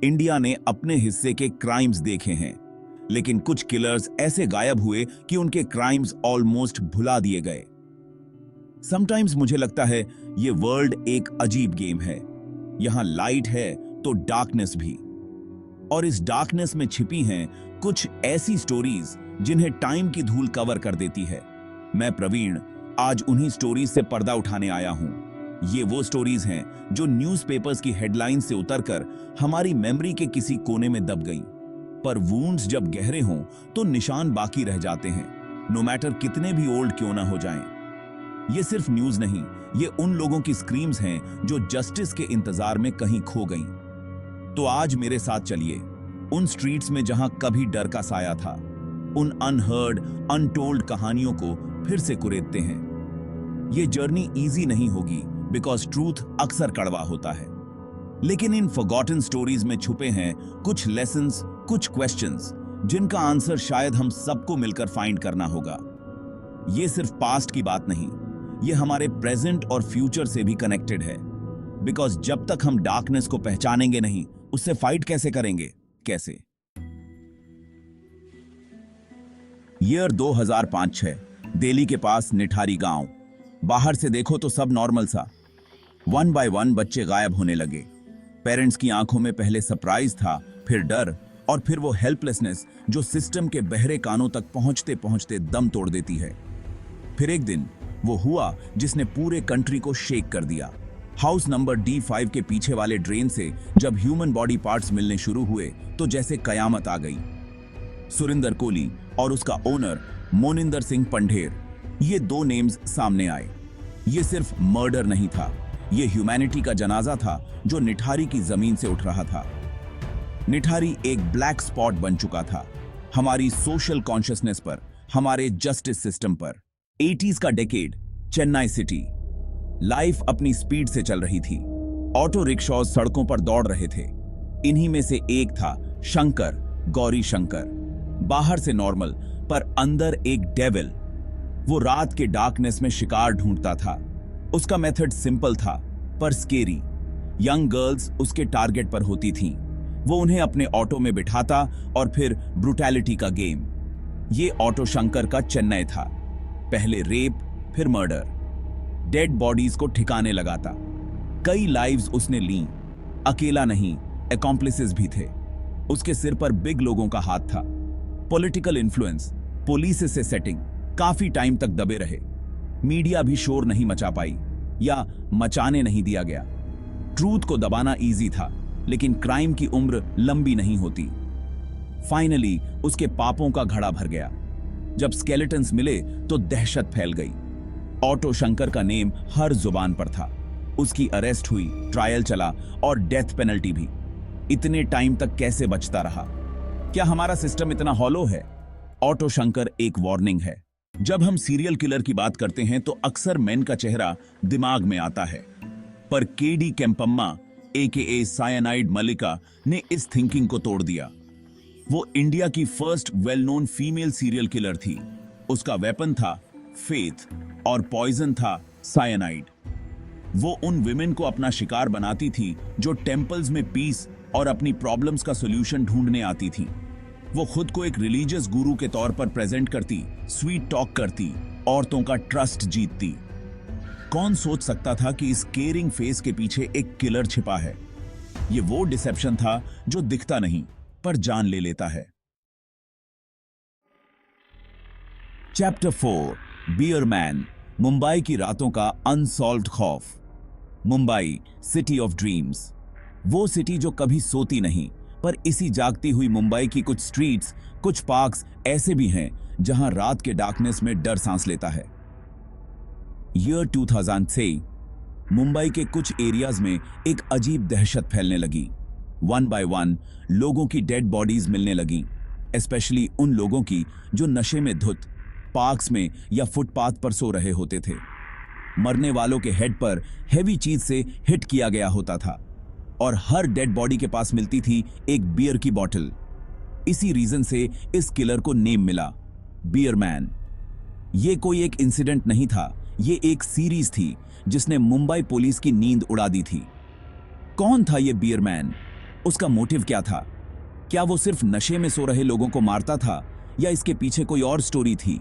India ने अपने हिस्से के क्राइम्स देखे हैं, लेकिन कुछ किलर्स ऐसे गायब हुए कि उनके क्राइम्स ऑलमोस्ट भुला दिए गए। समटाइम्स मुझे लगता है ये वर्ल्ड एक अजीब गेम है। यहां लाइट है तो डार्कनेस भी, और इस डार्कनेस में छिपी हैं कुछ ऐसी स्टोरीज जिन्हें टाइम की धूल कवर कर देती है। मैं प्रवीण आज उन्हीं स्टोरीज से पर्दा उठाने आया हूं। ये वो स्टोरीज हैं जो न्यूज़पेपर्स की हेडलाइन से उतरकर हमारी मेमोरी के किसी कोने में दब गईं। पर वुंड्स जब गहरे हों तो निशान बाकी रह जाते हैं, नो मैटर कितने भी ओल्ड क्यों ना हो जाएं। ये सिर्फ न्यूज नहीं, ये उन लोगों की स्क्रीम्स हैं जो जस्टिस के इंतजार में कहीं खो गईं। तो आज मेरे साथ चलिए उन स्ट्रीट्स में जहां कभी डर का साया था, उन अनहर्ड अनटोल्ड कहानियों को फिर से कुरेदते हैं। ये जर्नी इजी नहीं होगी बिकॉज ट्रूथ अक्सर कड़वा होता है, लेकिन इन फॉरगॉटन स्टोरीज में छुपे हैं कुछ लेसन्स, कुछ क्वेश्चंस जिनका आंसर शायद हम सबको मिलकर फाइंड करना होगा। ये सिर्फ पास्ट की बात नहीं, ये हमारे प्रेजेंट और फ्यूचर से भी कनेक्टेड है। बिकॉज जब तक हम डार्कनेस को पहचानेंगे नहीं, उससे फाइट कैसे करेंगे? कैसे? ईयर 2005-06, दिल्ली के पास निठारी गांव। बाहर से देखो तो सब नॉर्मल सा। 1 बाय 1 बच्चे गायब होने लगे। पेरेंट्स की आंखों में पहले सरप्राइज था, फिर डर, और फिर वो हेल्पलेसनेस जो सिस्टम के बहरे कानों तक पहुंचते पहुंचते दम तोड़ देती है। फिर एक दिन वो हुआ जिसने पूरे कंट्री को शेक कर दिया। हाउस नंबर D5 के पीछे वाले ड्रेन से जब ह्यूमन बॉडी पार्ट्स मिलने शुरू हुए तो जैसे कयामत आ गई। सुरिंदर कोहली और उसका ओनर मोनिंदर सिंह पंढेर, ये दो नेम्स सामने आए। ये सिर्फ मर्डर नहीं था, ये ह्यूमैनिटी का जनाजा था जो निठारी की जमीन से उठ रहा था। निठारी एक ब्लैक स्पॉट बन चुका था हमारी सोशल कॉन्शियसनेस पर, हमारे जस्टिस सिस्टम पर। 80s का डेकेड, चेन्नई सिटी। लाइफ अपनी स्पीड से चल रही थी। ऑटो रिक्शाज सड़कों पर दौड़ रहे थे। इन्हीं में से एक था शंकर, गौरी शंकर। बाहर से नॉर्मल पर अंदर एक डेविल। वो रात के डार्कनेस में शिकार ढूंढता था। उसका मेथड सिंपल था पर स्केरी। यंग गर्ल्स उसके टारगेट पर होती थीं। वो उन्हें अपने ऑटो में बिठाता और फिर ब्रूटैलिटी का गेम। ये ऑटो शंकर का चेन्नई था। पहले रेप, फिर मर्डर, डेड बॉडीज को ठिकाने लगाता। कई लाइव्स उसने ली। अकेला नहीं, अकॉम्प्लिसेस भी थे। उसके सिर पर बिग लोगों का हाथ था। पॉलिटिकल इन्फ्लुएंस, पुलिस से सेटिंग, काफी टाइम तक दबे रहे। मीडिया भी शोर नहीं मचा पाई या मचाने नहीं दिया गया। ट्रूथ को दबाना इजी था, लेकिन क्राइम की उम्र लंबी नहीं होती। फाइनली उसके पापों का घड़ा भर गया। जब स्केलेटन्स मिले तो दहशत फैल गई। ऑटो शंकर का नेम हर जुबान पर था। उसकी अरेस्ट हुई, ट्रायल चला और डेथ पेनल्टी भी। इतने टाइम तक कैसे बचता रहा? क्या हमारा सिस्टम इतना हॉलो है? ऑटो शंकर एक वार्निंग है। जब हम सीरियल किलर की बात करते हैं तो अक्सर मैन का चेहरा दिमाग में आता है, पर केडी केम्पम्मा AKA साइनाइड मल्लिका ने इस थिंकिंग को तोड़ दिया। वो इंडिया की first well known female serial killer थी। उसका वेपन था फेथ और पॉइजन था साइनाइड। वो उन विमेन को अपना शिकार बनाती थी जो टेंपल्स में पीस और अपनी प्रॉब्लम्स का सॉल्यूशन ढूंढने आती थी। वो खुद को एक रिलीजियस गुरु के तौर पर प्रेजेंट करती, स्वीट टॉक करती, औरतों का ट्रस्ट जीतती। कौन सोच सकता था कि इस केयरिंग फेस के पीछे एक किलर छिपा है? ये वो डिसेप्शन था जो दिखता नहीं पर जान ले लेता है। चैप्टर 4, बियर मैन, मुंबई की रातों का अनसॉल्व्ड खौफ। Mumbai, city of dreams. वो सिटी जो कभी सोती नहीं, पर इसी जागती हुई मुंबई की कुछ स्ट्रीट्स, कुछ पार्क्स ऐसे भी हैं जहां रात के डार्कनेस में डर सांस लेता है। ईयर 2006, मुंबई के कुछ एरियाज में एक अजीब दहशत फैलने लगी। 1 बाय 1 लोगों की डेड बॉडीज मिलने लगी, स्पेशली उन लोगों की जो नशे में धुत पार्क्स में या फुटपाथ पर सो रहे होते थे। मरने वालों के हेड पर हेवी चीज से हिट किया गया होता था और हर डेड बॉडी के पास मिलती थी एक बियर की बॉटल। इसी रीजन से इस किलर को नेम मिला, बियर मैन। ये कोई एक इंसिडेंट नहीं था, ये एक सीरीज थी जिसने मुंबई पुलिस की नींद उड़ा दी थी। कौन था ये बियर मैन? उसका मोटिव क्या था? क्या वो सिर्फ नशे में सो रहे लोगों को मारता था या इसके पीछे कोई और स्टोरी थी?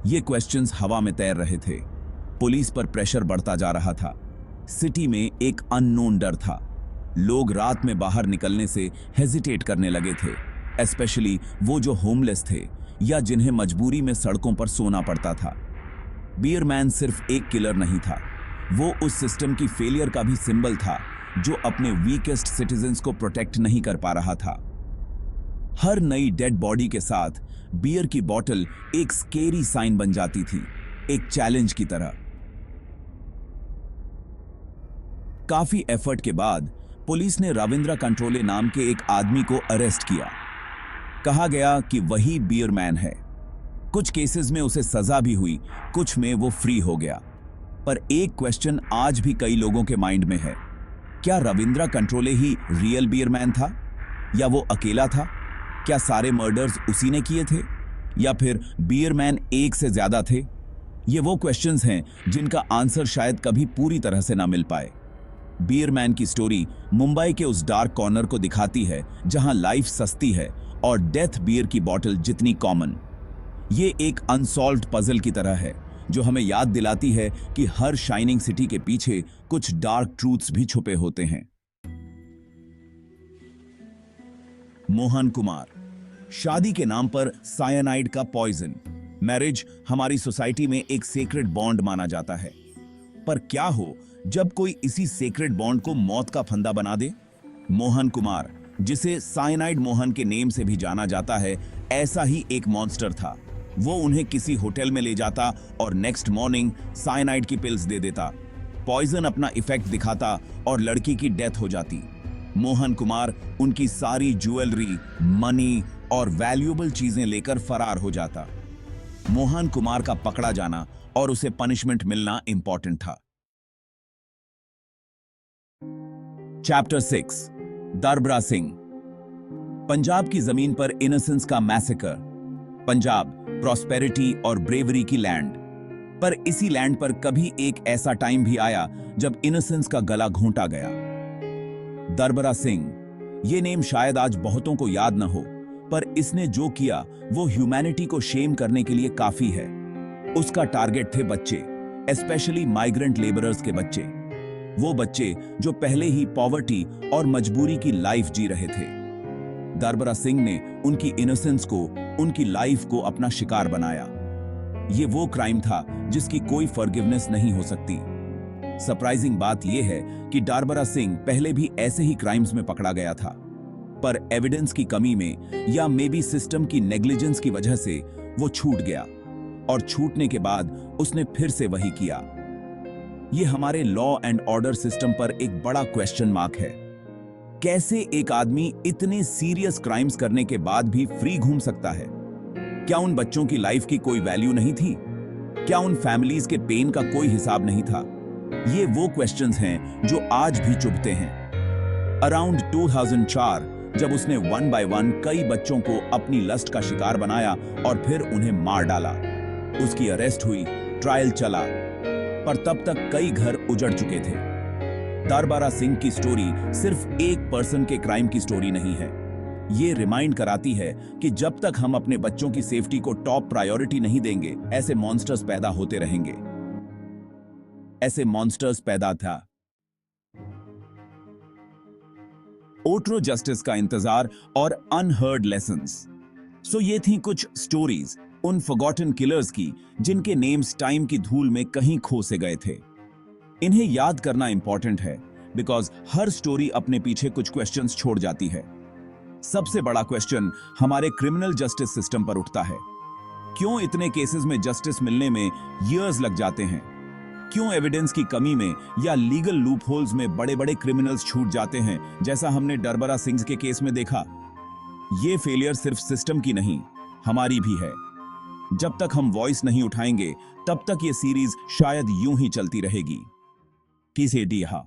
ये क्वेश्चंस हवा में तैर रहे थे। पुलिस पर प्रेशर बढ़ता जा रहा था। सिटी में एक अननोन डर था। लोग रात में बाहर निकलने से हेजिटेट करने लगे थे, स्पेशली वो जो होमलेस थे या जिन्हें मजबूरी में सड़कों पर सोना पड़ता था। बियरमैन सिर्फ एक किलर नहीं था, वो उस सिस्टम की फेलियर का भी सिंबल था जो अपने वीकेस्ट सिटीजन्स को प्रोटेक्ट नहीं कर पा रहा था। हर नई डेड बॉडी के साथ बियर की बोतल एक स्केरी साइन बन जाती थी, एक चैलेंज की तरह। काफी एफर्ट के बाद पुलिस ने रविंद्र कंट्रोले नाम के एक आदमी को अरेस्ट किया। कहा गया कि वही बियरमैन है। कुछ केसेस में उसे सजा भी हुई, कुछ में वो फ्री हो गया। पर एक क्वेश्चन आज भी कई लोगों के माइंड में है, क्या रविंद्र कंट्रोले ही रियल बियरमैन था या वो अकेला था? क्या सारे मर्डर्स उसी ने किए थे या फिर बियरमैन एक से ज्यादा थे? ये वो क्वेश्चंस हैं जिनका आंसर शायद कभी पूरी तरह से ना मिल पाए। बियरमैन की स्टोरी मुंबई के उस डार्क कॉर्नर को दिखाती है जहां लाइफ सस्ती है और डेथ बियर की बोतल जितनी कॉमन। ये एक अनसॉल्व्ड पजल की तरह है जो हमें याद दिलाती है कि हर शाइनिंग सिटी के पीछे कुछ डार्क ट्रूथ्स भी छुपे होते हैं। मोहन कुमार, शादी के नाम पर साइनाइड का पॉइजन। मैरिज हमारी सोसाइटी में एक सेक्रेड बॉन्ड माना जाता है, पर क्या हो जब कोई इसी सेक्रेड बॉन्ड को मौत का फंदा बना दे? मोहन कुमार, जिसे साइनाइड मोहन के नेम से भी जाना जाता है, ऐसा ही एक मॉन्स्टर था। वो उन्हें किसी होटल में ले जाता और नेक्स्ट मॉर्निंग साइनाइड की पिल्स दे देता। पॉइजन अपना इफेक्ट दिखाता और लड़की की डेथ हो जाती। मोहन कुमार उनकी सारी ज्वेलरी, मनी और वैल्यूएबल चीजें लेकर फरार हो जाता। मोहन कुमार का पकड़ा जाना और उसे पनिशमेंट मिलना इंपॉर्टेंट था। चैप्टर 6, दरबरा सिंह। पंजाब की जमीन पर इनोसेंस का मैसेकर। पंजाब प्रॉस्पेरिटी और ब्रेवरी की लैंड, पर इसी लैंड पर कभी एक ऐसा टाइम भी आया जब इनोसेंस का गला घोंटा गया। दरबरा सिंह, ये नेम शायद आज बहुतों को याद न हो, पर इसने जो किया वो ह्यूमैनिटी को शेम करने के लिए काफी है। उसका टारगेट थे बच्चे, स्पेशली माइग्रेंट लेबरर्स के बच्चे। वो बच्चे जो पहले ही पॉवर्टी और मजबूरी की लाइफ जी रहे थे। दरबरा सिंह ने उनकी इनोसेंस को, उनकी लाइफ को अपना शिकार बनाया। ये वो क्राइम था जिसकी कोई फॉरगिवनेस नहीं हो सकती। सरप्राइजिंग बात यह है कि दरबरा सिंह पहले भी ऐसे ही क्राइम्स में पकड़ा गया था, पर एविडेंस की कमी में या मे बी सिस्टम की नेग्लिजेंस की वजह से वो छूट गया, और छूटने के बाद उसने फिर से वही किया। ये हमारे लॉ एंड ऑर्डर सिस्टम पर एक बड़ा क्वेश्चन मार्क है। कैसे एक आदमी इतने सीरियस क्राइम्स करने के बाद भी फ्री घूम सकता है? क्या उन बच्चों की लाइफ की कोई वैल्यू नहीं थी? क्या उन फैमिलीज के पेन का कोई हिसाब नहीं था? ये वो क्वेश्चंस हैं जो आज भी चुभते हैं। अराउंड 2004 जब उसने वन बाय वन कई बच्चों को अपनी लस्ट का शिकार बनाया और फिर उन्हें मार डाला। उसकी अरेस्ट हुई, ट्रायल चला, पर तब तक कई घर उजड़ चुके थे। दरबरा सिंह की स्टोरी सिर्फ एक पर्सन के क्राइम की स्टोरी नहीं है। ये रिमाइंड कराती है कि जब तक हम अपने बच्चों की सेफ्टी को टॉप प्रायोरिटी नहीं देंगे, ऐसे मॉन्स्टर्स पैदा होते रहेंगे। ऐसे मॉन्स्टर्स पैदा था। ओट्रो जस्टिस का इंतजार और अनहर्ड लेसन्स। सो ये थी कुछ स्टोरीज उन फॉरगॉटन किलर्स की जिनके नेम्स टाइम की धूल में कहीं खो से गए थे। इन्हें याद करना इंपॉर्टेंट है बिकॉज हर स्टोरी अपने पीछे कुछ क्वेश्चंस छोड़ जाती है। सबसे बड़ा क्वेश्चन हमारे क्रिमिनल जस्टिस सिस्टम पर उठता है। क्यों इतने केसेस में जस्टिस मिलने में ईयर्स लग जाते हैं? क्यों एविडेंस की कमी में या लीगल लूपहोल्स में बड़े बड़े क्रिमिनल्स छूट जाते हैं, जैसा हमने दरबरा सिंह के केस में देखा? ये फेलियर सिर्फ सिस्टम की नहीं, हमारी भी है। जब तक हम वॉइस नहीं उठाएंगे, तब तक ये सीरीज शायद यूं ही चलती रहेगी। किसे डी हा।